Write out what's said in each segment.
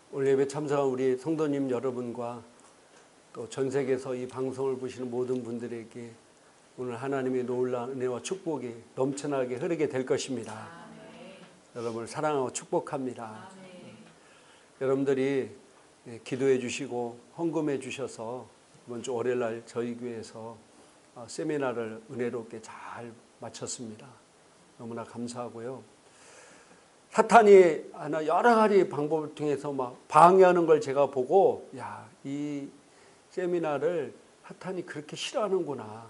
오늘 예배 참석한 우리 성도님 여러분과 또 전 세계에서 이 방송을 보시는 모든 분들에게 오늘 하나님의 놀라운 은혜와 축복이 넘쳐나게 흐르게 될 것입니다. 아멘. 여러분을 사랑하고 축복합니다. 아멘. 여러분들이 기도해 주시고 헌금해 주셔서 이번 주 월요일날 저희 교회에서 세미나를 은혜롭게 잘 마쳤습니다. 너무나 감사하고요. 사탄이 여러 가지 방법을 통해서 막 방해하는 걸 제가 보고, 이 세미나를 사탄이 그렇게 싫어하는구나.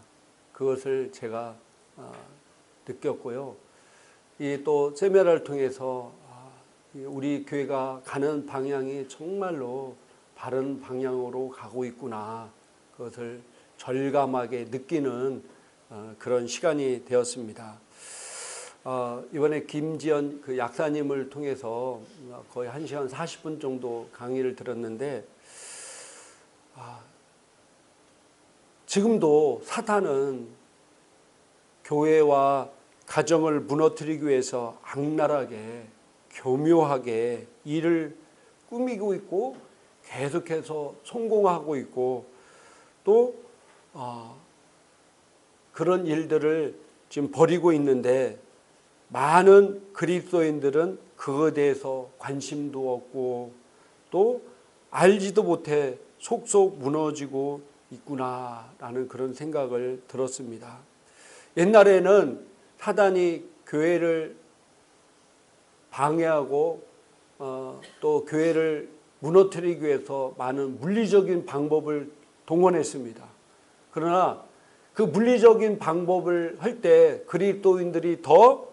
그것을 제가 느꼈고요. 이 또 세미나를 통해서 우리 교회가 가는 방향이 정말로 바른 방향으로 가고 있구나. 그것을 절감하게 느끼는 그런 시간이 되었습니다. 이번에 김지연 그 약사님을 통해서 거의 1시간 40분 정도 강의를 들었는데, 지금도 사탄은 교회와 가정을 무너뜨리기 위해서 악랄하게 교묘하게 일을 꾸미고 있고 계속해서 성공하고 있고, 또 그런 일들을 지금 벌이고 있는데, 많은 그리스도인들은 그거에 대해서 관심도 없고 또 알지도 못해 속속 무너지고 있구나라는 그런 생각을 들었습니다. 옛날에는 사단이 교회를 방해하고 또 교회를 무너뜨리기 위해서 많은 물리적인 방법을 동원했습니다. 그러나 그 물리적인 방법을 할 때 그리스도인들이 더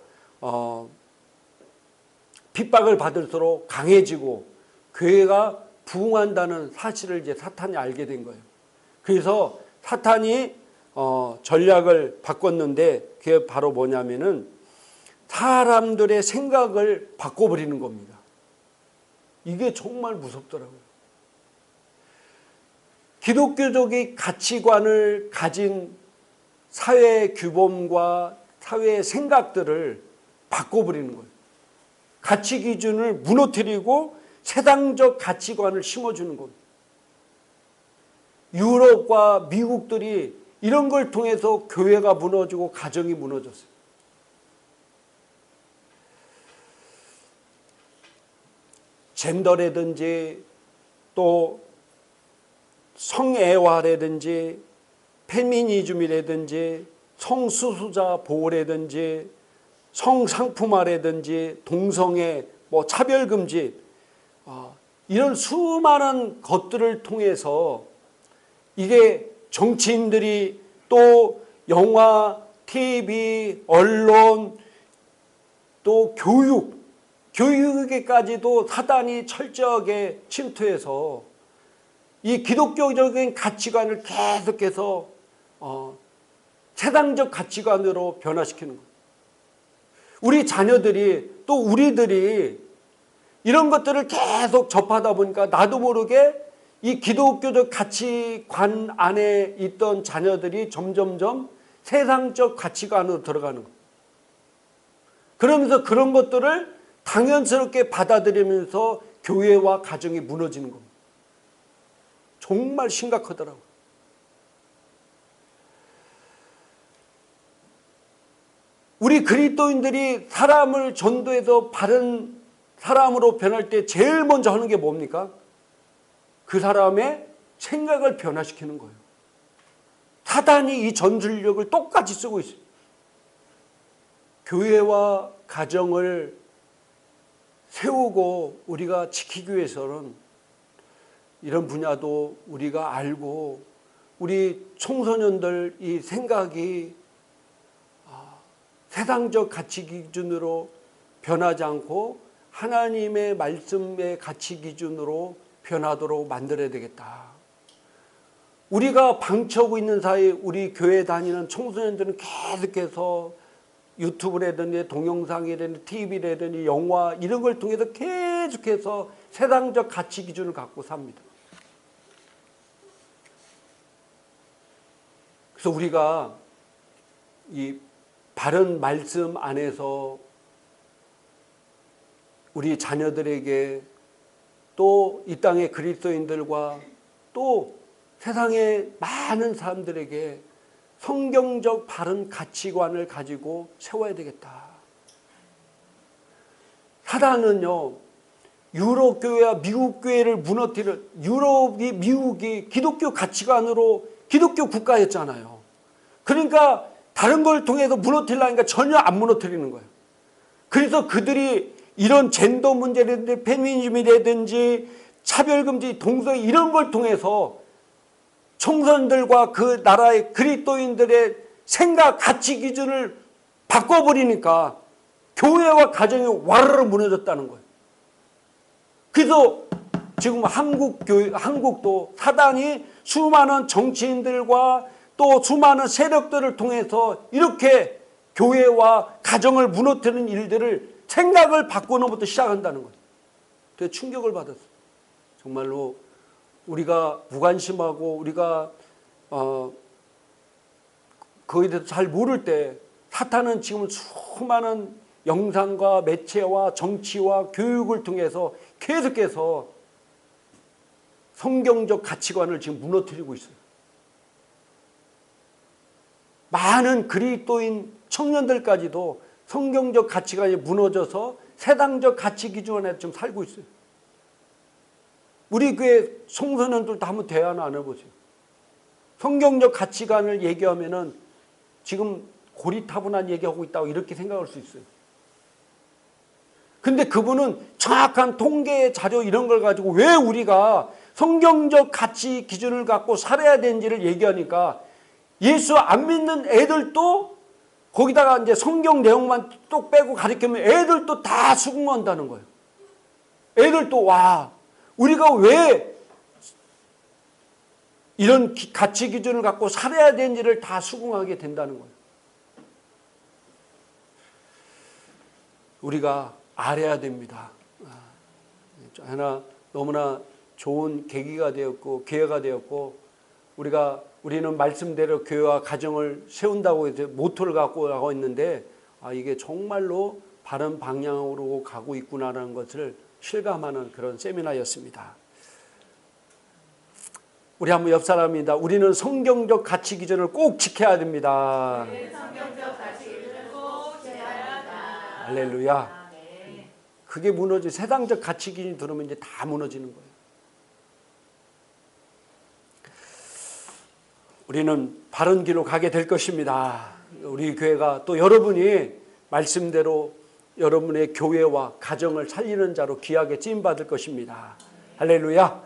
핍박을 받을수록 강해지고 교회가 부흥한다는 사실을 이제 사탄이 알게 된 거예요. 그래서 사탄이 전략을 바꿨는데, 그게 바로 뭐냐면은 사람들의 생각을 바꿔버리는 겁니다. 이게 정말 무섭더라고요. 기독교적인 가치관을 가진 사회 규범과 사회의 생각들을 바꿔버리는 거예요. 가치 기준을 무너뜨리고 세상적 가치관을 심어주는 겁니다. 유럽과 미국들이 이런 걸 통해서 교회가 무너지고 가정이 무너졌어요. 젠더라든지 또 성애화라든지 페미니즘이라든지 성수수자 보호라든지 성상품화라든지 동성애 차별금지, 이런 수많은 것들을 통해서 이게 정치인들이 또 영화, TV, 언론, 또 교육에까지도 사단이 철저하게 침투해서 이 기독교적인 가치관을 계속해서 세상적 가치관으로 변화시키는 거예요. 우리 자녀들이 또 우리들이 이런 것들을 계속 접하다 보니까 나도 모르게 이 기독교적 가치관 안에 있던 자녀들이 점점점 세상적 가치관으로 들어가는 거예요. 그러면서 그런 것들을 당연스럽게 받아들이면서 교회와 가정이 무너지는 겁니다. 정말 심각하더라고요. 우리 그리스도인들이 사람을 전도해서 바른 사람으로 변할 때 제일 먼저 하는 게 뭡니까? 그 사람의 생각을 변화시키는 거예요. 사단이 이 전술력을 똑같이 쓰고 있어요. 교회와 가정을 세우고 우리가 지키기 위해서는 이런 분야도 우리가 알고, 우리 청소년들 이 생각이 세상적 가치 기준으로 변하지 않고 하나님의 말씀의 가치 기준으로 변하도록 만들어야 되겠다. 우리가 방치하고 있는 사이 우리 교회 다니는 청소년들은 계속해서 유튜브라든지 동영상이라든지 TV라든지 영화 이런 걸 통해서 계속해서 세상적 가치 기준을 갖고 삽니다. 그래서 우리가 이 바른 말씀 안에서 우리 자녀들에게 또 이 땅의 그리스도인들과 또 세상의 많은 사람들에게 성경적 바른 가치관을 가지고 세워야 되겠다. 사단은요, 유럽 교회와 미국 교회를 무너뜨릴, 미국이 기독교 가치관으로 기독교 국가였잖아요. 그러니까 다른 걸 통해서 무너뜨리려니까 전혀 안 무너뜨리는 거예요. 그래서 그들이 이런 젠더 문제라든지 페미니즘이라든지 차별금지, 동성 이런 걸 통해서 청소년들과 그 나라의 그리스도인들의 생각, 가치 기준을 바꿔버리니까 교회와 가정이 와르르 무너졌다는 거예요. 그래서 지금 한국도 사단이 수많은 정치인들과 또 수많은 세력들을 통해서 이렇게 교회와 가정을 무너뜨리는 일들을 생각을 바꾸는 것부터 시작한다는 거예요. 되게 충격을 받았어요. 정말로 우리가 무관심하고 우리가 그거에 대해서 잘 모를 때 사탄은 지금 수많은 영상과 매체와 정치와 교육을 통해서 계속해서 성경적 가치관을 지금 무너뜨리고 있어요. 많은 그리스도인 청년들까지도 성경적 가치관이 무너져서 세상적 가치 기준에 좀 살고 있어요. 우리 교회 청소년들도 한번 대화는 안 해보세요. 성경적 가치관을 얘기하면은 지금 고리타분한 얘기하고 있다고 이렇게 생각할 수 있어요. 근데 그분은 정확한 통계 자료 이런 걸 가지고 왜 우리가 성경적 가치 기준을 갖고 살아야 되는지를 얘기하니까 예수 안 믿는 애들도 거기다가 이제 성경 내용만 또 빼고 가르치면 애들도 다 수긍한다는 거예요. 애들도 와, 우리가 왜 이런 가치 기준을 갖고 살아야 되는지를 다 수긍하게 된다는 거예요. 우리가 알아야 됩니다. 하나 너무나 좋은 계기가 되었고 기회가 되었고 우리는 말씀대로 교회와 가정을 세운다고 이제 모토를 갖고 가고 있는데 이게 정말로 바른 방향으로 가고 있구나라는 것을 실감하는 그런 세미나였습니다. 우리 한번 옆 사람입니다. 우리는 성경적 가치 기준을 꼭 지켜야 됩니다. 성경적 가치 기준을 꼭 지켜야 한다. 할렐루야. 그게 무너지 세상적 가치 기준이 들어오면 이제 다 무너지는 거예요. 우리는 바른 길로 가게 될 것입니다. 우리 교회가 또 여러분이 말씀대로 여러분의 교회와 가정을 살리는 자로 귀하게 쓰임받을 것입니다. 할렐루야.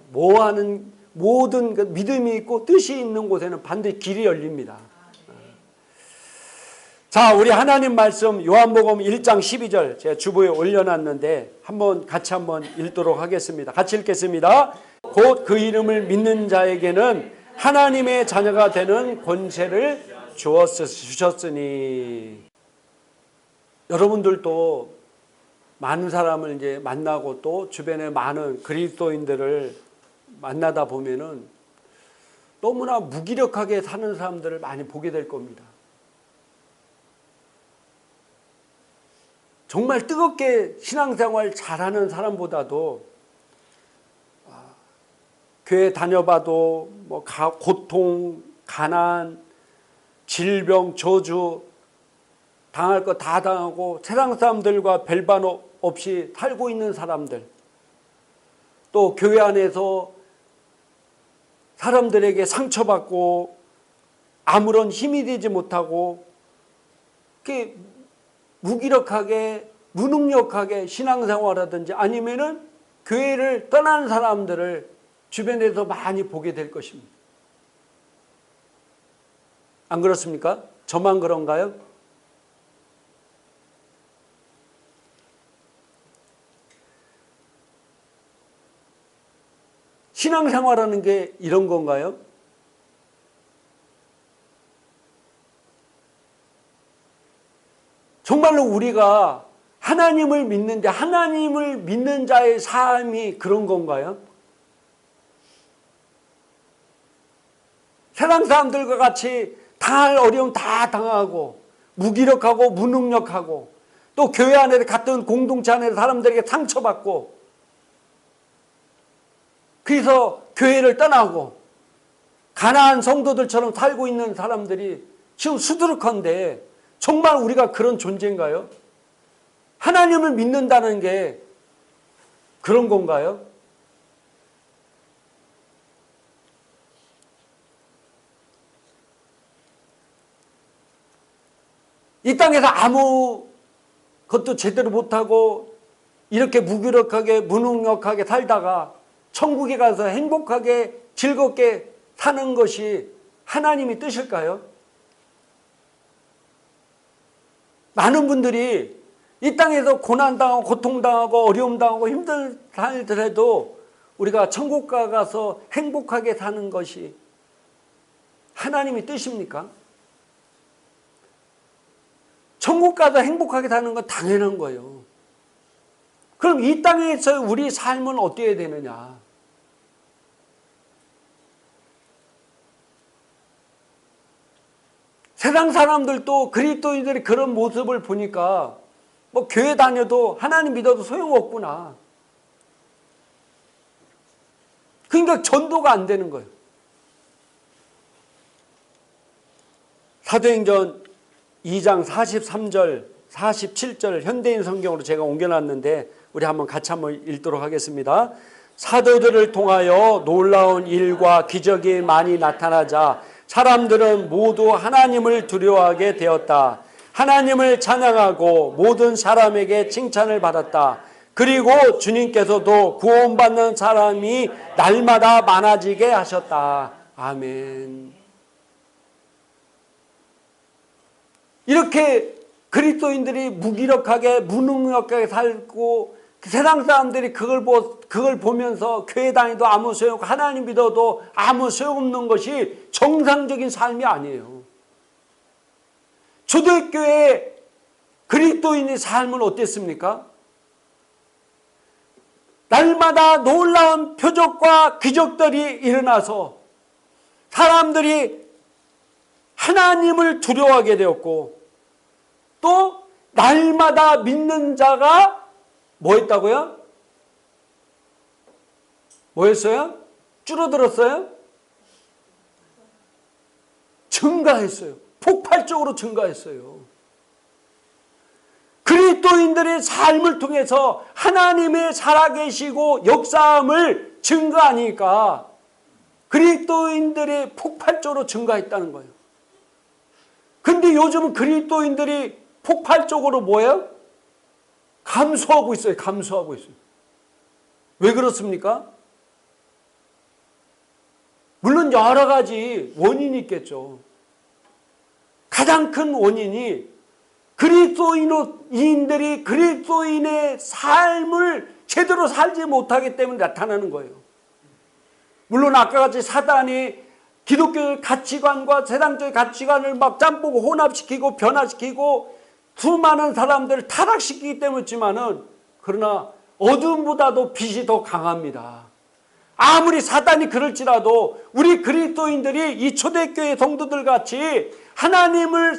뭐하는 모든 그 믿음이 있고 뜻이 있는 곳에는 반드시 길이 열립니다. 자, 우리 하나님 말씀 요한복음 1장 12절 제가 주보에 올려놨는데 같이 한번 읽도록 하겠습니다. 같이 읽겠습니다. 곧 그 이름을 믿는 자에게는 하나님의 자녀가 되는 권세를 주셨으니. 여러분들도 많은 사람을 이제 만나고 또 주변에 많은 그리스도인들을 만나다 보면은 너무나 무기력하게 사는 사람들을 많이 보게 될 겁니다. 정말 뜨겁게 신앙생활 잘하는 사람보다도 교회 다녀봐도 뭐 고통, 가난, 질병, 저주 당할 거 다 당하고 세상 사람들과 별반 없이 살고 있는 사람들, 또 교회 안에서 사람들에게 상처받고 아무런 힘이 되지 못하고 이렇게 무기력하게 무능력하게 신앙생활하든지 아니면은 교회를 떠난 사람들을 주변에서 많이 보게 될 것입니다. 안 그렇습니까? 저만 그런가요? 신앙생활하는 게 이런 건가요? 정말로 우리가 하나님을 믿는데 하나님을 믿는 자의 삶이 그런 건가요? 세상 사람들과 같이 당할 어려움 다 당하고 무기력하고 무능력하고 또 교회 안에 같은 공동체 안에 사람들에게 상처받고 그래서 교회를 떠나고 가난한 성도들처럼 살고 있는 사람들이 지금 수두룩한데 정말 우리가 그런 존재인가요? 하나님을 믿는다는 게 그런 건가요? 이 땅에서 아무것도 제대로 못하고 이렇게 무기력하게 무능력하게 살다가 천국에 가서 행복하게 즐겁게 사는 것이 하나님의 뜻일까요? 많은 분들이 이 땅에서 고난당하고 고통당하고 어려움당하고 힘든 살더라도 우리가 천국 가서 행복하게 사는 것이 하나님의 뜻입니까? 천국 가서 행복하게 사는 건 당연한 거예요. 그럼 이 땅에서 우리 삶은 어떻게 되느냐? 세상 사람들도 그리스도인들이 그런 모습을 보니까 뭐 교회 다녀도 하나님 믿어도 소용없구나. 그러니까 전도가 안 되는 거예요. 사도행전 2장 43절, 47절 현대인 성경으로 제가 옮겨놨는데 우리 같이 한번 읽도록 하겠습니다. 사도들을 통하여 놀라운 일과 기적이 많이 나타나자 사람들은 모두 하나님을 두려워하게 되었다. 하나님을 찬양하고 모든 사람에게 칭찬을 받았다. 그리고 주님께서도 구원받는 사람이 날마다 많아지게 하셨다. 아멘. 이렇게 그리스도인들이 무기력하게 무능력하게 살고 세상 사람들이 그걸 보면서 교회 다니도 아무 소용없고 하나님 믿어도 아무 소용없는 것이 정상적인 삶이 아니에요. 초대교회 그리스도인의 삶은 어땠습니까? 날마다 놀라운 표적과 기적들이 일어나서 사람들이 하나님을 두려워하게 되었고 또 날마다 믿는 자가 뭐 했다고요? 뭐였어요? 줄어들었어요? 증가했어요. 폭발적으로 증가했어요. 그리스도인들의 삶을 통해서 하나님의 살아계시고 역사함을 증거하니까 그리스도인들이 폭발적으로 증가했다는 거예요. 근데 요즘은 그리스도인들이 폭발적으로 뭐예요? 감소하고 있어요. 감소하고 있어요. 왜 그렇습니까? 물론 여러 가지 원인이 있겠죠. 가장 큰 원인이 그리스도인들이 그리스도인의 삶을 제대로 살지 못하기 때문에 나타나는 거예요. 물론 아까 같이 사단이 기독교의 가치관과 세상적인 가치관을 막 짬뽕 혼합시키고 변화시키고 수많은 사람들을 타락시키기 때문이지만은 그러나 어둠보다도 빛이 더 강합니다. 아무리 사단이 그럴지라도 우리 그리스도인들이 이 초대교회 성도들 같이 하나님이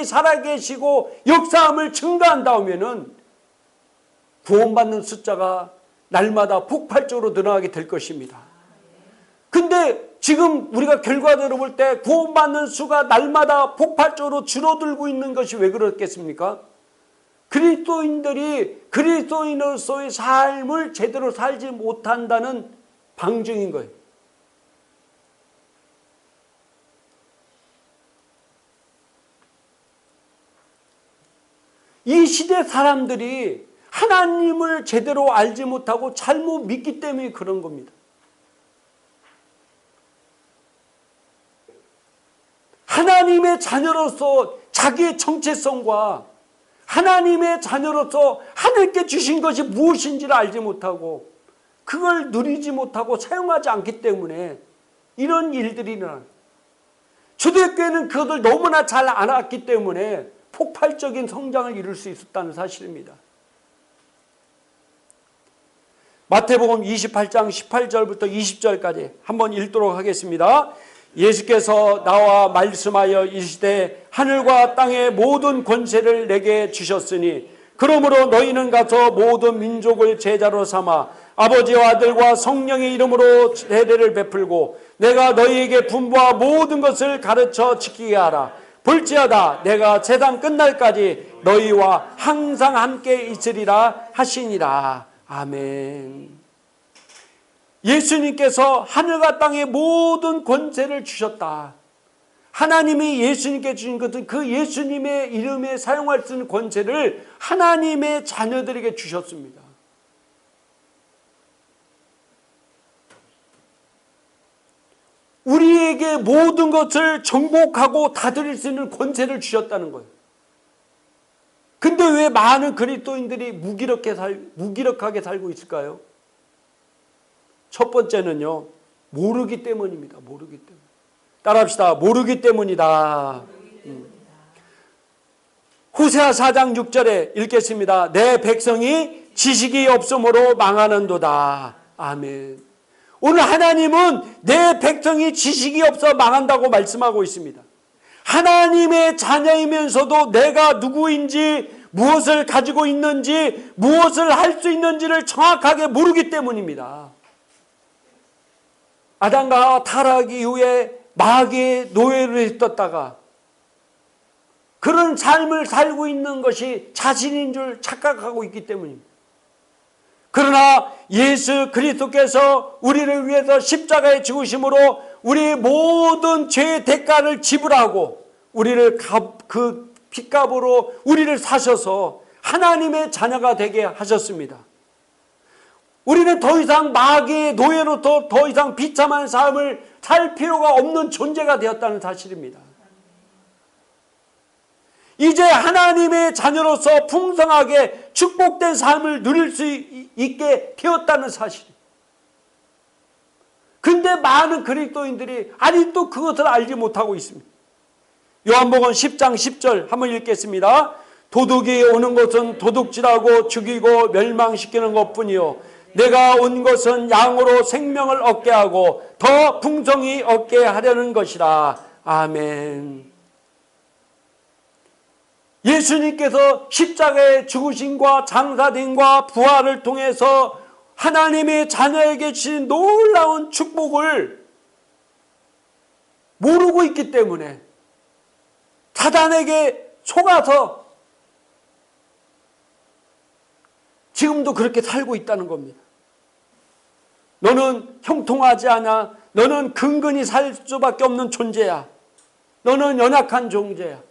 살아계시고 역사함을 증가한다면은 구원받는 숫자가 날마다 폭발적으로 늘어나게 될 것입니다. 근데 지금 우리가 결과대로 볼 때 구원받는 수가 날마다 폭발적으로 줄어들고 있는 것이 왜 그렇겠습니까? 그리스도인들이 그리스도인으로서의 삶을 제대로 살지 못한다는 방증인 거예요. 이 시대 사람들이 하나님을 제대로 알지 못하고 잘못 믿기 때문에 그런 겁니다. 하나님의 자녀로서 자기의 정체성과 하나님의 자녀로서 하늘께 주신 것이 무엇인지를 알지 못하고 그걸 누리지 못하고 사용하지 않기 때문에 이런 일들이 일어나요. 초대교회는 그것을 너무나 잘 알았기 때문에 폭발적인 성장을 이룰 수 있었다는 사실입니다. 마태복음 28장 18절부터 20절까지 한번 읽도록 하겠습니다. 예수께서 나와 말씀하여 이르시되 하늘과 땅의 모든 권세를 내게 주셨으니 그러므로 너희는 가서 모든 민족을 제자로 삼아 아버지와 아들과 성령의 이름으로 세례를 베풀고 내가 너희에게 분부한 모든 것을 가르쳐 지키게 하라. 볼지어다 내가 세상 끝날까지 너희와 항상 함께 있으리라 하시니라. 아멘. 예수님께서 하늘과 땅의 모든 권세를 주셨다. 하나님이 예수님께 주신 것은 그 예수님의 이름에 사용할 수 있는 권세를 하나님의 자녀들에게 주셨습니다. 우리에게 모든 것을 정복하고 다스릴 수 있는 권세를 주셨다는 거예요. 근데 왜 많은 그리스도인들이 무기력하게 살고 있을까요? 첫 번째는요, 모르기 때문입니다. 모르기 때문. 따라합시다. 모르기 때문이다. 호세아 4장 6절에 읽겠습니다. 내 백성이 지식이 없으므로 망하는도다. 아멘. 오늘 하나님은 내 백성이 지식이 없어 망한다고 말씀하고 있습니다. 하나님의 자녀이면서도 내가 누구인지, 무엇을 가지고 있는지, 무엇을 할 수 있는지를 정확하게 모르기 때문입니다. 아담과 타락 이후에 마귀의 노예를 떴다가 그런 삶을 살고 있는 것이 자신인 줄 착각하고 있기 때문입니다. 그러나 예수 그리스도께서 우리를 위해서 십자가에 죽으심으로 우리의 모든 죄의 대가를 지불하고 우리를 그 핏값으로 우리를 사셔서 하나님의 자녀가 되게 하셨습니다. 우리는 더 이상 마귀의 노예로부터 더 이상 비참한 삶을 살 필요가 없는 존재가 되었다는 사실입니다. 이제 하나님의 자녀로서 풍성하게 축복된 삶을 누릴 수 있게 되었다는 사실. 근데 많은 그리스도인들이 아직도 그것을 알지 못하고 있습니다. 요한복음 10장 10절 한번 읽겠습니다. 도둑이 오는 것은 도둑질하고 죽이고 멸망시키는 것뿐이요 내가 온 것은 양으로 생명을 얻게 하고 더 풍성히 얻게 하려는 것이라. 아멘. 예수님께서 십자가의 죽으심과 장사됨과 부활을 통해서 하나님의 자녀에게 주신 놀라운 축복을 모르고 있기 때문에 사단에게 속아서 지금도 그렇게 살고 있다는 겁니다. 너는 형통하지 않아. 너는 근근히 살 수밖에 없는 존재야. 너는 연약한 존재야.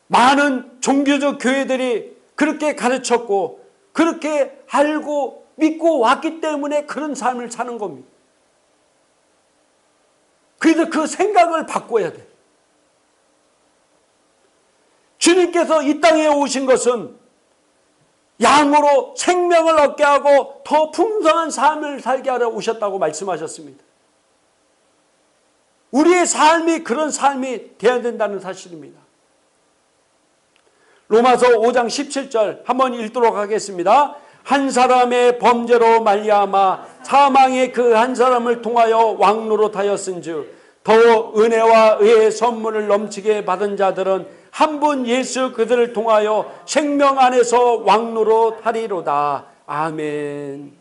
많은 종교적 교회들이 그렇게 가르쳤고 그렇게 알고 믿고 왔기 때문에 그런 삶을 사는 겁니다. 그래서 그 생각을 바꿔야 돼. 주님께서 이 땅에 오신 것은 양으로 생명을 얻게 하고 더 풍성한 삶을 살게 하러 오셨다고 말씀하셨습니다. 우리의 삶이 그런 삶이 되어야 된다는 사실입니다. 로마서 5장 17절 한번 읽도록 하겠습니다. 한 사람의 범죄로 말미암아 사망의 그 한 사람을 통하여 왕노릇하였은즉 더 은혜와 의의 선물을 넘치게 받은 자들은 한 분 예수 그들을 통하여 생명 안에서 왕노릇하리로다. 아멘.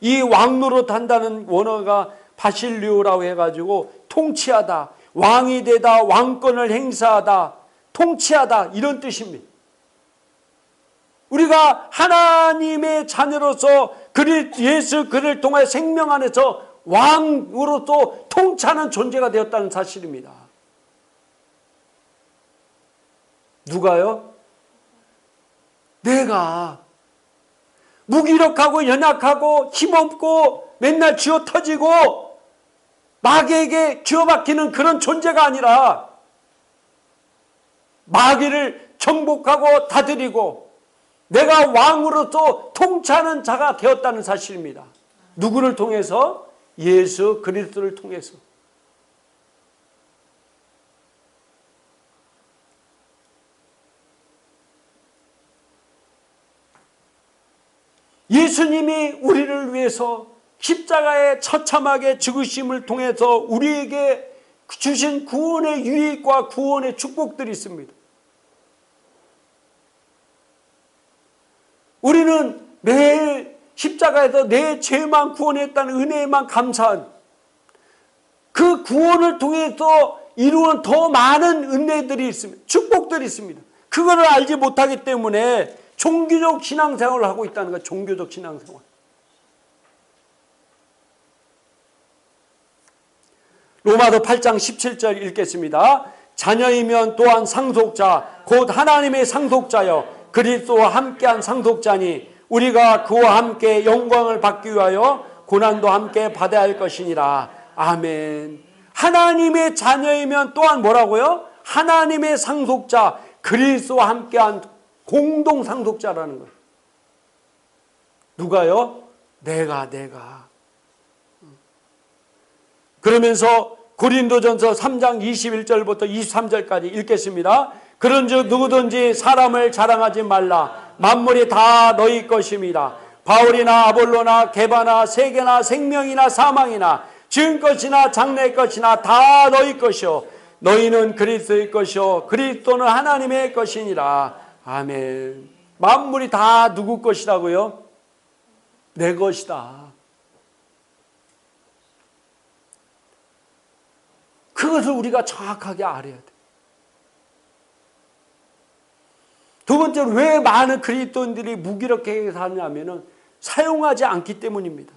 이 왕노릇한다는 원어가 바실리오라고 해가지고 통치하다, 왕이 되다, 왕권을 행사하다, 통치하다 이런 뜻입니다. 우리가 하나님의 자녀로서 예수 그를 통해 생명 안에서 왕으로서 통치하는 존재가 되었다는 사실입니다. 누가요? 내가 무기력하고 연약하고 힘없고 맨날 쥐어 터지고 마귀에게 쥐어박히는 그런 존재가 아니라 마귀를 정복하고 다스리고 내가 왕으로서 통치하는 자가 되었다는 사실입니다. 누구를 통해서? 예수 그리스도를 통해서. 예수님이 우리를 위해서 십자가에 처참하게 죽으심을 통해서 우리에게 주신 구원의 유익과 구원의 축복들이 있습니다. 우리는 매일 십자가에서 내 죄만 구원했다는 은혜에만 감사한 그 구원을 통해서 이루는 더 많은 은혜들이 있습니다. 축복들이 있습니다. 그거를 알지 못하기 때문에 종교적 신앙생활을 하고 있다는 거예요. 종교적 신앙생활. 로마서 8장 17절 읽겠습니다. 자녀이면 또한 상속자 곧 하나님의 상속자여 그리스도와 함께한 상속자니 우리가 그와 함께 영광을 받기 위하여 고난도 함께 받아야 할 것이니라. 아멘. 하나님의 자녀이면 또한 뭐라고요? 하나님의 상속자 그리스도와 함께한 공동 상속자라는 거예요. 누가요? 내가. 그러면서 고린도전서 3장 21절부터 23절까지 읽겠습니다. 그런즉 누구든지 사람을 자랑하지 말라. 만물이 다 너희 것입니다. 바울이나 아볼로나 게바나 세계나 생명이나 사망이나 지은 것이나 장래 것이나 다 너희 것이요 너희는 그리스도의 것이요 그리스도는 하나님의 것이니라. 아멘. 만물이 다 누구 것이라고요? 내 것이다. 그것을 우리가 정확하게 알아야 돼. 두 번째로 왜 많은 그리스도인들이 무기력하게 사냐면은 사용하지 않기 때문입니다.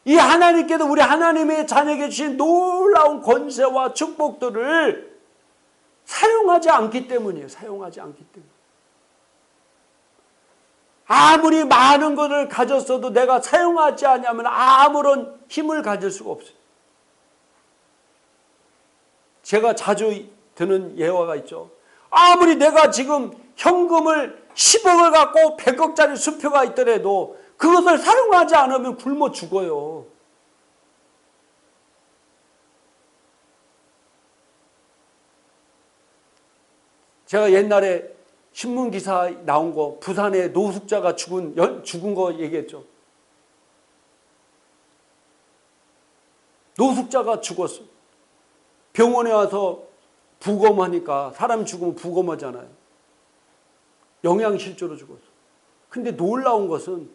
이 하나님께서 우리 하나님의 자녀에게 주신 놀라운 권세와 축복들을 사용하지 않기 때문이에요. 사용하지 않기 때문에. 아무리 많은 것을 가졌어도 내가 사용하지 않으면 아무런 힘을 가질 수가 없어요. 제가 자주 드는 예화가 있죠. 아무리 내가 지금 현금을 10억을 갖고 100억짜리 수표가 있더라도 그것을 사용하지 않으면 굶어 죽어요. 제가 옛날에 신문기사 나온 거 부산에 노숙자가 죽은 거 얘기했죠. 노숙자가 죽었어. 병원에 와서 부검하니까 사람 죽으면 부검하잖아요. 영양실조로 죽었어. 근데 놀라운 것은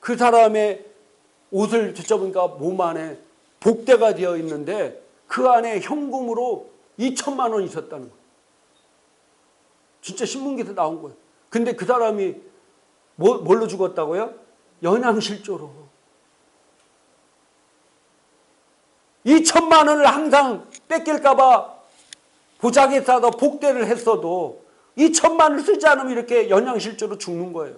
그 사람의 옷을 뒤져보니까 몸 안에 복대가 되어 있는데 그 안에 현금으로 2천만 원 있었다는 거예요. 진짜 신문기사 나온 거예요. 근데 그 사람이 뭘로 죽었다고요? 영양실조로. 2천만 원을 항상 뺏길까봐 보자기에 싸서 복대를 했어도 2천만 원을 쓰지 않으면 이렇게 영양실조로 죽는 거예요.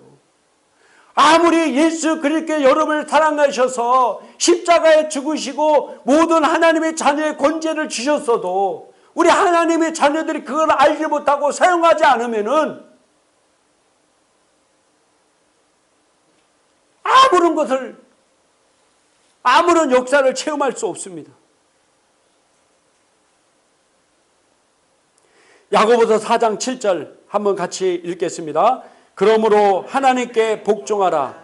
아무리 예수 그리스도께 여러분을 사랑하셔서 십자가에 죽으시고 모든 하나님의 자녀의 권세를 주셨어도 우리 하나님의 자녀들이 그걸 알지 못하고 사용하지 않으면은 아무런 역사를 체험할 수 없습니다. 야고보서 4장 7절 한번 같이 읽겠습니다. 그러므로 하나님께 복종하라.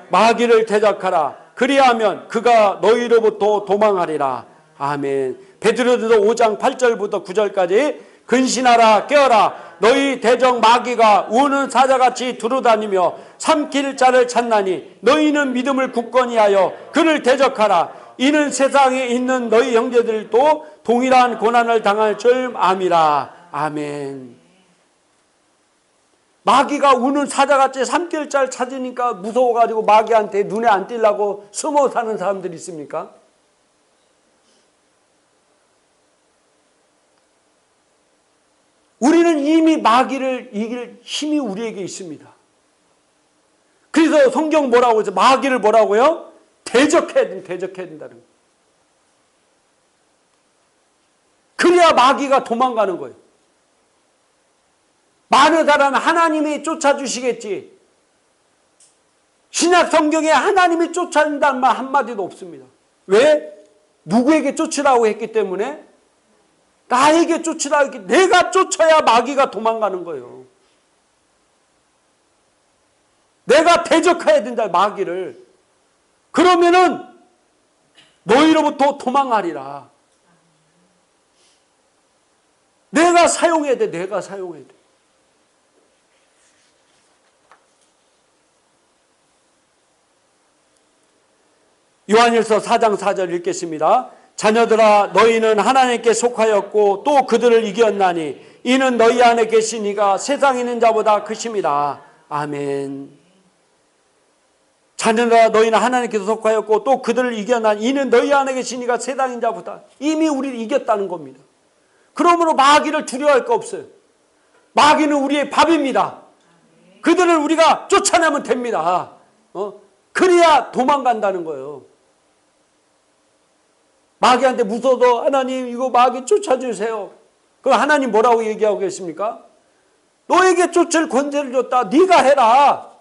마귀를 대적하라. 그리하면 그가 너희로부터 도망하리라. 아멘. 베드로전서 5장 8절부터 9절까지 근신하라 깨어라. 너희 대적 마귀가 우는 사자같이 두루다니며 삼킬 자를 찾나니 너희는 믿음을 굳건히 하여 그를 대적하라. 이는 세상에 있는 너희 형제들도 동일한 고난을 당할 줄 암이라. 아멘. 마귀가 우는 사자같이 삼킬 자를 찾으니까 무서워가지고 마귀한테 눈에 안 띄려고 숨어 사는 사람들이 있습니까? 우리는 이미 마귀를 이길 힘이 우리에게 있습니다. 그래서 성경 뭐라고 해서 마귀를 뭐라고요? 대적해야 된다는 거예요. 그래야 마귀가 도망가는 거예요. 많은 사람은 하나님이 쫓아주시겠지. 신약 성경에 하나님이 쫓아준다는 말 한마디도 없습니다. 왜? 누구에게 쫓으라고 했기 때문에? 나에게 쫓으라고 했기 때문에 내가 쫓아야 마귀가 도망가는 거예요. 내가 대적해야 된다, 마귀를. 그러면은 너희로부터 도망하리라. 내가 사용해야 돼. 요한일서 4장 4절 읽겠습니다. 자녀들아 너희는 하나님께 속하였고 또 그들을 이겼나니 이는 너희 안에 계신 이가 세상에 있는 자보다 크심이라. 아멘. 자녀들아 너희는 하나님께 속하였고 또 그들을 이겼나니 이는 너희 안에 계신 이가 세상에 있는 자보다. 이미 우리를 이겼다는 겁니다. 그러므로 마귀를 두려워할 거 없어요. 마귀는 우리의 밥입니다. 그들을 우리가 쫓아내면 됩니다. 그래야 도망간다는 거예요. 마귀한테 무서워도 하나님 이거 마귀 쫓아주세요. 그럼 하나님 뭐라고 얘기하고 계십니까? 너에게 쫓을 권세를 줬다. 네가 해라.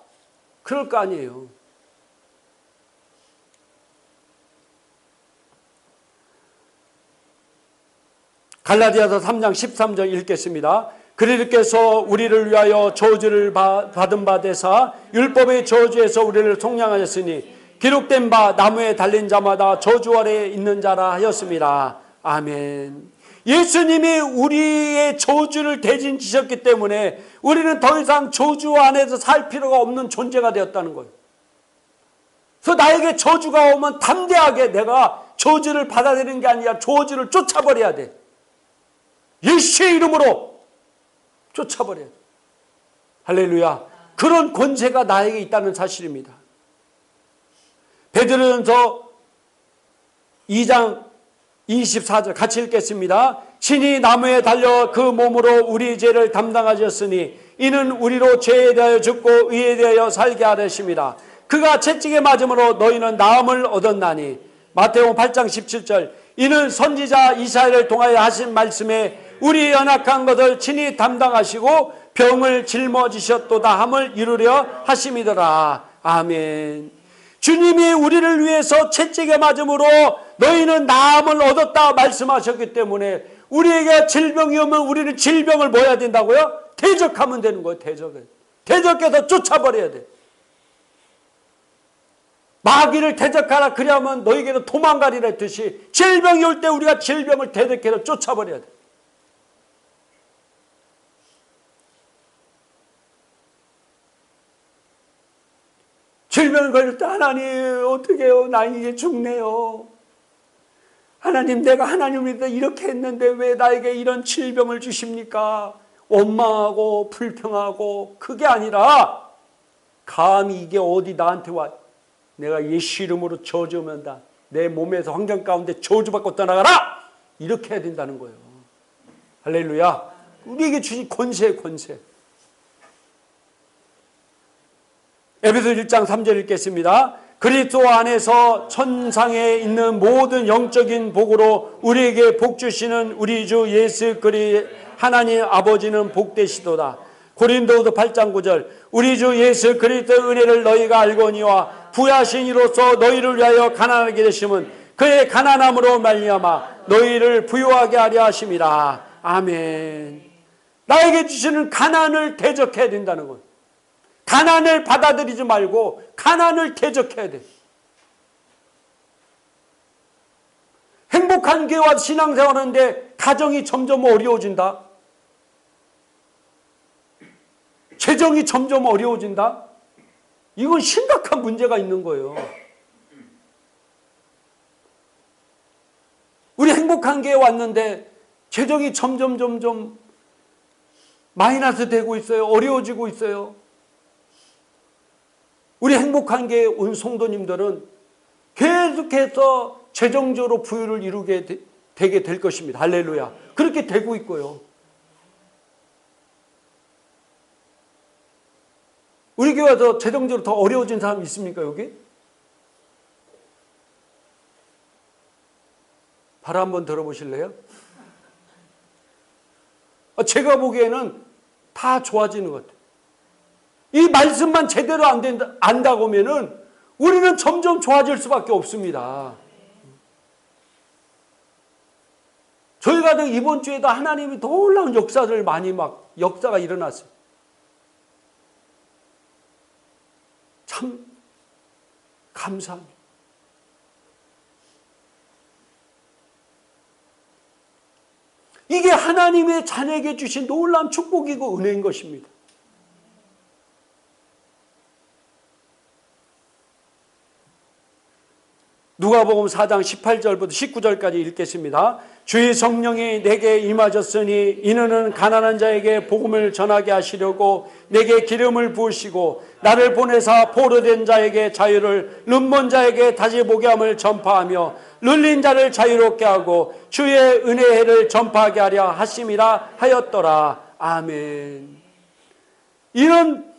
그럴 거 아니에요. 갈라디아서 3장 13절 읽겠습니다. 그리스도께서 우리를 위하여 저주를 받은 바 되사 율법의 저주에서 우리를 속량하셨으니 기록된 바 나무에 달린 자마다 저주 아래에 있는 자라 하였습니다. 아멘. 예수님이 우리의 저주를 대신 지셨기 때문에 우리는 더 이상 저주 안에서 살 필요가 없는 존재가 되었다는 거예요. 그래서 나에게 저주가 오면 담대하게 내가 저주를 받아들이는 게 아니라 저주를 쫓아버려야 돼. 예수의 이름으로 쫓아버려야 돼. 할렐루야. 그런 권세가 나에게 있다는 사실입니다. 베드로전서 2장 24절 같이 읽겠습니다. 친히 나무에 달려 그 몸으로 우리 죄를 담당하셨으니 이는 우리로 죄에 대하여 죽고 의에 대하여 살게 하려심이라. 그가 채찍에 맞음으로 너희는 나음을 얻었나니. 마태복음 8장 17절 이는 선지자 이사야를 통하여 하신 말씀에 우리 연약한 것을 친히 담당하시고 병을 짊어지셨도다 함을 이루려 하심이더라. 아멘. 주님이 우리를 위해서 채찍에 맞음으로 너희는 나음을 얻었다 말씀하셨기 때문에 우리에게 질병이 오면 우리는 질병을 뭐 해야 된다고요? 대적하면 되는 거예요. 대적해서 쫓아버려야 돼. 마귀를 대적하라 그러면 너희에게는 도망가리라 했듯이 질병이 올 때 우리가 질병을 대적해서 쫓아버려야 돼. 질병을 걸릴 때 하나님 어떻게 해요? 나 이제 죽네요. 하나님 내가 하나님을 믿어 이렇게 했는데 왜 나에게 이런 질병을 주십니까? 원망하고 불평하고 그게 아니라 감히 이게 어디 나한테 와. 내가 예수 이름으로 저주면다. 내 몸에서 환경 가운데 저주받고 떠나가라. 이렇게 해야 된다는 거예요. 할렐루야. 우리에게 주신 권세의 권세. 에베소 1장 3절 읽겠습니다. 그리스도 안에서 천상에 있는 모든 영적인 복으로 우리에게 복 주시는 우리 주 예수 그리스도 하나님 아버지는 복되시도다. 고린도후서 8장 9절 우리 주 예수 그리스도의 은혜를 너희가 알거니와 부하신 이로써 너희를 위하여 가난하게 되심은 그의 가난함으로 말미암아 너희를 부유하게 하려 하심이라. 아멘. 나에게 주시는 가난을 대적해야 된다는 것. 가난을 받아들이지 말고 가난을 대적해야 돼. 행복한 교회와 신앙생활하는데 가정이 점점 어려워진다. 재정이 점점 어려워진다. 이건 심각한 문제가 있는 거예요. 우리 행복한 교회에 왔는데 재정이 점점 마이너스 되고 있어요. 어려워지고 있어요. 우리 행복한 교회에 온 성도님들은 계속해서 재정적으로 부유를 이루게 되게 될 것입니다. 할렐루야. 그렇게 되고 있고요. 우리 교회에서 재정적으로 더 어려워진 사람 있습니까, 여기? 발 한번 들어보실래요? 제가 보기에는 다 좋아지는 것 같아요. 이 말씀만 제대로 안다고 하면은 우리는 점점 좋아질 수밖에 없습니다. 저희가 이번 주에도 하나님이 놀라운 역사를 많이 역사가 일어났어요. 참 감사합니다. 이게 하나님의 자녀에게 주신 놀라운 축복이고 은혜인 것입니다. 누가복음 4장 18절부터 19절까지 읽겠습니다. 주의 성령이 내게 임하셨으니 이는 가난한 자에게 복음을 전하게 하시려고 내게 기름을 부으시고 나를 보내사 포로된 자에게 자유를, 눈먼 자에게 다시 보게 함을 전파하며 눌린 자를 자유롭게 하고 주의 은혜의 해를 전파하게 하려 하심이라 하였더라. 아멘. 이런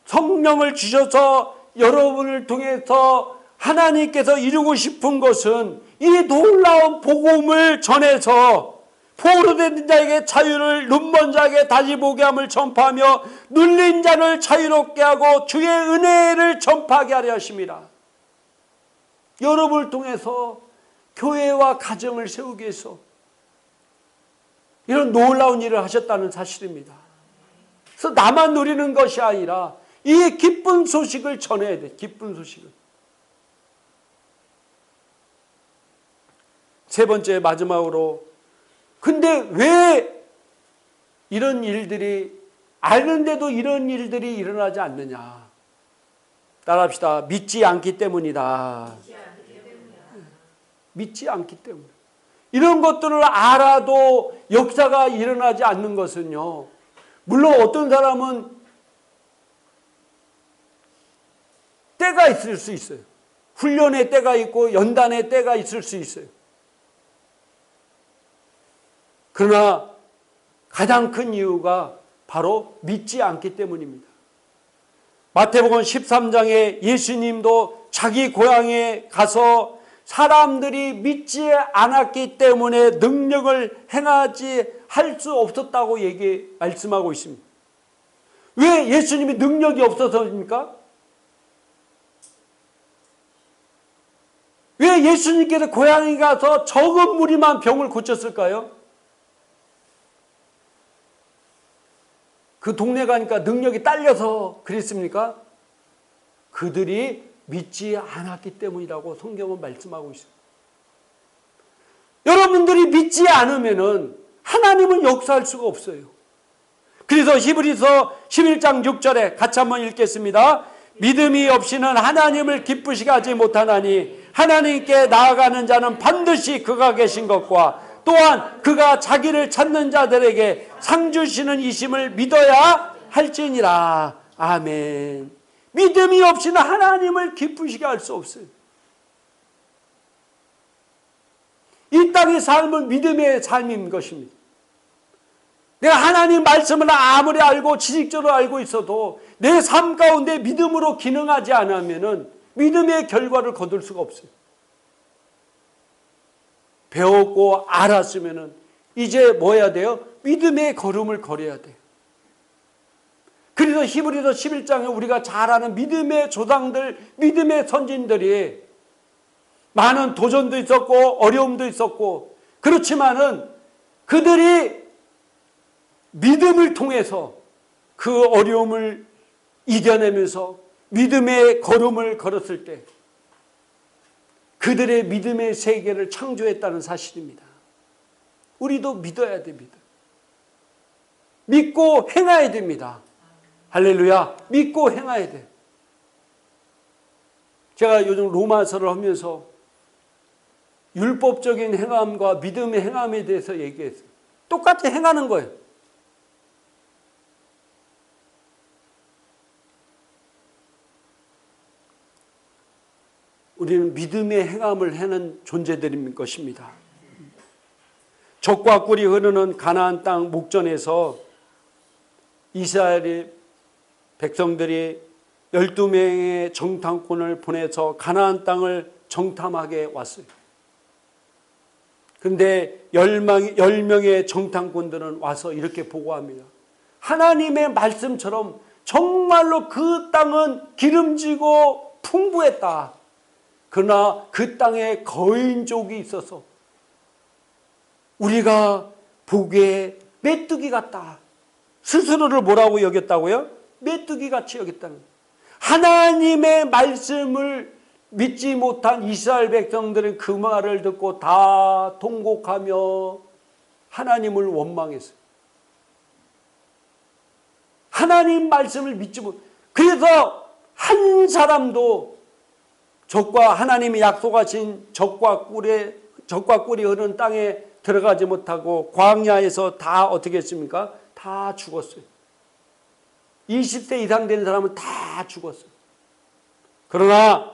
성령을 주셔서 여러분을 통해서 하나님께서 이루고 싶은 것은 이 놀라운 복음을 전해서 포로된 자에게 자유를, 눈먼 자에게 다시 보게 함을 전파하며 눌린 자를 자유롭게 하고 주의 은혜를 전파하게 하려 하십니다. 여러분을 통해서 교회와 가정을 세우기 위해서 이런 놀라운 일을 하셨다는 사실입니다. 그래서 나만 누리는 것이 아니라 이 기쁜 소식을 전해야 돼. 기쁜 소식을. 세 번째, 마지막으로, 근데 왜 이런 일들이, 아는데도 이런 일들이 일어나지 않느냐? 따라합시다. 믿지 않기 때문이다. 믿지 않기 때문에. 이런 것들을 알아도 역사가 일어나지 않는 것은요, 물론 어떤 사람은 때가 있을 수 있어요. 훈련의 때가 있고 연단의 때가 있을 수 있어요. 그러나 가장 큰 이유가 바로 믿지 않기 때문입니다. 마태복음 13장에 예수님도 자기 고향에 가서 사람들이 믿지 않았기 때문에 능력을 행하지 할 수 없었다고 말씀하고 있습니다. 왜 예수님이 능력이 없어서입니까? 왜 예수님께서 고향에 가서 적은 무리만 병을 고쳤을까요? 그 동네 가니까 능력이 딸려서 그랬습니까? 그들이 믿지 않았기 때문이라고 성경은 말씀하고 있습니다. 여러분들이 믿지 않으면은 하나님은 역사할 수가 없어요. 그래서 히브리서 11장 6절에 같이 한번 읽겠습니다. 믿음이 없이는 하나님을 기쁘시게 하지 못하나니 하나님께 나아가는 자는 반드시 그가 계신 것과 또한 그가 자기를 찾는 자들에게 상 주시는 이심을 믿어야 할지니라. 아멘. 믿음이 없이는 하나님을 기쁘시게 할 수 없어요. 이 땅의 삶은 믿음의 삶인 것입니다. 내가 하나님 말씀을 아무리 알고 지식적으로 알고 있어도 내 삶 가운데 믿음으로 기능하지 않으면 믿음의 결과를 거둘 수가 없어요. 배웠고 알았으면 이제 뭐 해야 돼요? 믿음의 걸음을 걸어야 돼요. 그래서 히브리서 11장에 우리가 잘 아는 믿음의 조상들, 믿음의 선진들이 많은 도전도 있었고 어려움도 있었고, 그렇지만은 그들이 믿음을 통해서 그 어려움을 이겨내면서 믿음의 걸음을 걸었을 때 그들의 믿음의 세계를 창조했다는 사실입니다. 우리도 믿어야 됩니다. 믿고 행해야 됩니다. 할렐루야. 믿고 행해야 돼. 제가 요즘 로마서를 하면서 율법적인 행함과 믿음의 행함에 대해서 얘기했어요. 똑같이 행하는 거예요. 우리는 믿음의 행함을 하는 존재들인 것입니다. 젖과 꿀이 흐르는 가나안 땅 목전에서 이스라엘 백성들이 12명의 정탐꾼을 보내서 가나안 땅을 정탐하게 왔어요. 그런데 10명의 정탐꾼들은 와서 이렇게 보고합니다. 하나님의 말씀처럼 정말로 그 땅은 기름지고 풍부했다. 그러나 그 땅에 거인족이 있어서 우리가 보기에 메뚜기 같다. 스스로를 뭐라고 여겼다고요? 메뚜기 같이 여겼다는 거예요. 하나님의 말씀을 믿지 못한 이스라엘 백성들은 그 말을 듣고 다 통곡하며 하나님을 원망했어요. 하나님 말씀을 믿지 못. 그래서 한 사람도 적과 하나님이 약속하신 적과 꿀이 흐르는 땅에 들어가지 못하고 광야에서 다 어떻게 했습니까? 다 죽었어요. 20세 이상 된 사람은 다 죽었어요. 그러나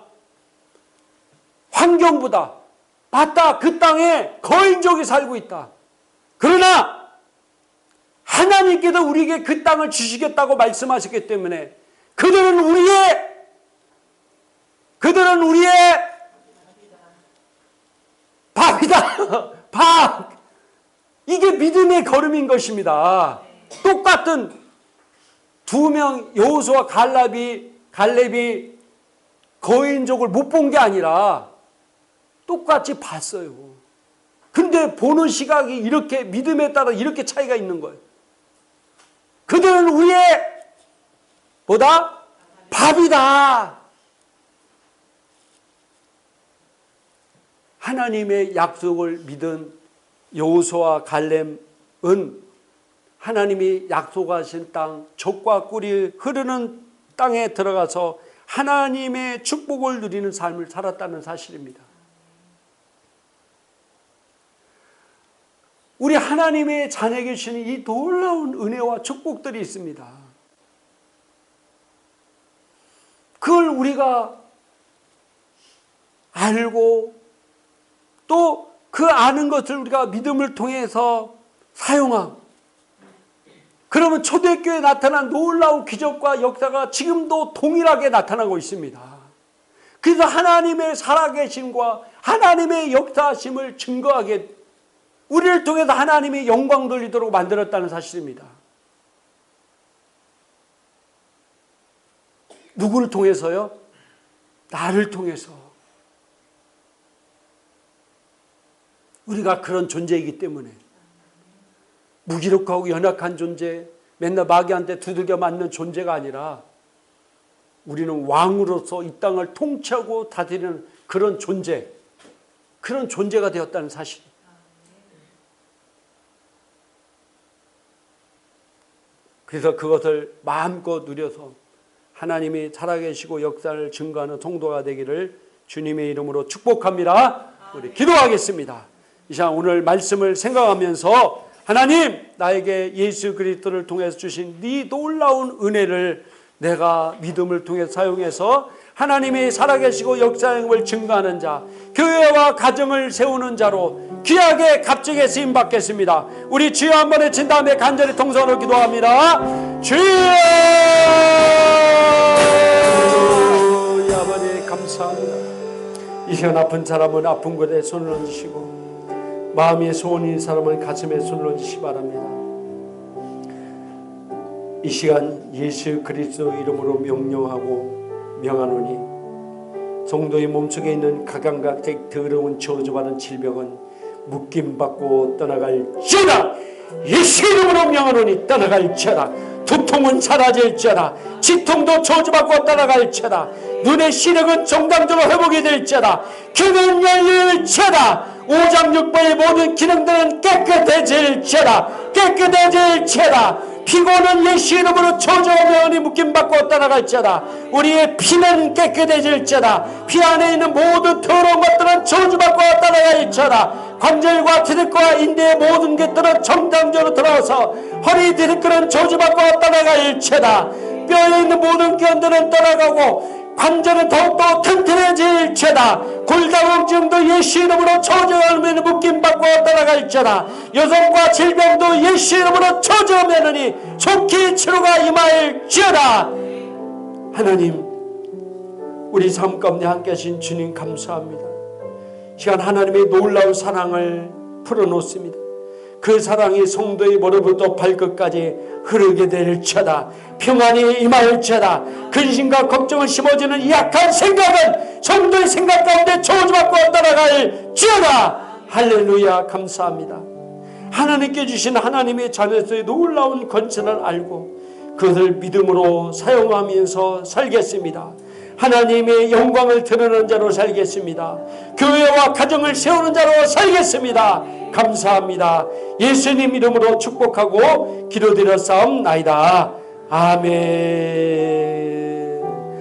환경보다 맞다, 그 땅에 거인족이 살고 있다. 그러나 하나님께서 우리에게 그 땅을 주시겠다고 말씀하셨기 때문에 그들은 우리의 밥이다. 밥. 이게 믿음의 걸음인 것입니다. 똑같은 두 명 여호수아와 갈렙이 거인족을 못 본 게 아니라 똑같이 봤어요. 근데 보는 시각이 이렇게 믿음에 따라 이렇게 차이가 있는 거예요. 그들은 우리의 밥이다. 하나님의 약속을 믿은 여호수아와 갈렙은 하나님이 약속하신 땅, 젖과 꿀이 흐르는 땅에 들어가서 하나님의 축복을 누리는 삶을 살았다는 사실입니다. 우리 하나님의 자녀에게 주시는 이 놀라운 은혜와 축복들이 있습니다. 그걸 우리가 알고 또 그 아는 것을 우리가 믿음을 통해서 사용하고, 그러면 초대교회에 나타난 놀라운 기적과 역사가 지금도 동일하게 나타나고 있습니다. 그래서 하나님의 살아계심과 하나님의 역사하심을 증거하게, 우리를 통해서 하나님이 영광 돌리도록 만들었다는 사실입니다. 누구를 통해서요? 나를 통해서. 우리가 그런 존재이기 때문에 무기력하고 연약한 존재, 맨날 마귀한테 두들겨 맞는 존재가 아니라 우리는 왕으로서 이 땅을 통치하고 다스리는 그런 존재가 되었다는 사실. 그래서 그것을 마음껏 누려서 하나님이 살아계시고 역사를 증거하는 성도가 되기를 주님의 이름으로 축복합니다. 우리 기도하겠습니다. 이 시간 오늘 말씀을 생각하면서 하나님, 나에게 예수 그리스도를 통해서 주신 네 놀라운 은혜를 내가 믿음을 통해 사용해서 하나님이 살아계시고 역사행을 증거하는 자, 교회와 가정을 세우는 자로 귀하게 값지게 쓰임받겠습니다. 우리 주여 한번 외친 다음에 간절히 통성으로 기도합니다. 주여! 아버지 감사합니다. 이 시간 아픈 사람은 아픈 곳에 손을 얹으시고 마음의 소원인 사람은 가슴에 손을 얹으시기 바랍니다. 이 시간 예수 그리스도 이름으로 명령하고 명하노니 성도의 몸속에 있는 각양각색 더러운 저주받은 질병은 묶임받고 떠나갈지어다. 예수 이름으로 명하노니 떠나갈지어다. 두통은 사라질지어다. 지통도 저주받고 떠나갈지어다. 눈의 시력은 정상적으로 회복이 될지어다. 귀는 열릴지어다. 오장육부의 모든 기능들은 깨끗해질지어다. 피고는 예수 이름으로 저주하오니 묶임받고 떠나갈지어다. 우리의 피는 깨끗해질지어다. 피 안에 있는 모든 더러운 것들은 저주받고 떠나갈지어다. 관절과 디스크와 인대의 모든 것들은 정상적으로 들어와서 허리 디스크는 저주받고 떠나갈지어다. 뼈에 있는 모든 기운들은 떠나가고 관절은 더욱더 튼튼해질지어다. 골다공증도 예수 이름으로 저주하면 묶임받고 떠나갈지어다. 여성과 질병도 예수 이름으로 저주하면은 속히 치료가 임할지어다. 하나님, 우리 삶 가운데 함께 하신 주님 감사합니다. 시간 하나님의 놀라운 사랑을 풀어놓습니다. 그 사랑이 성도의 머리부터 발끝까지 흐르게 될지어다. 평안이 임할지어다. 근심과 걱정을 심어주는 이 약한 생각은 성도의 생각 가운데 저주받고 떠나갈지어다. 할렐루야, 감사합니다. 하나님께 주신 하나님의 자녀로서의 놀라운 권세를 알고 그것을 믿음으로 사용하면서 살겠습니다. 하나님의 영광을 드러내는 자로 살겠습니다. 교회와 가정을 세우는 자로 살겠습니다. 감사합니다. 예수님 이름으로 축복하고 기도드려 싸움나이다. 아멘.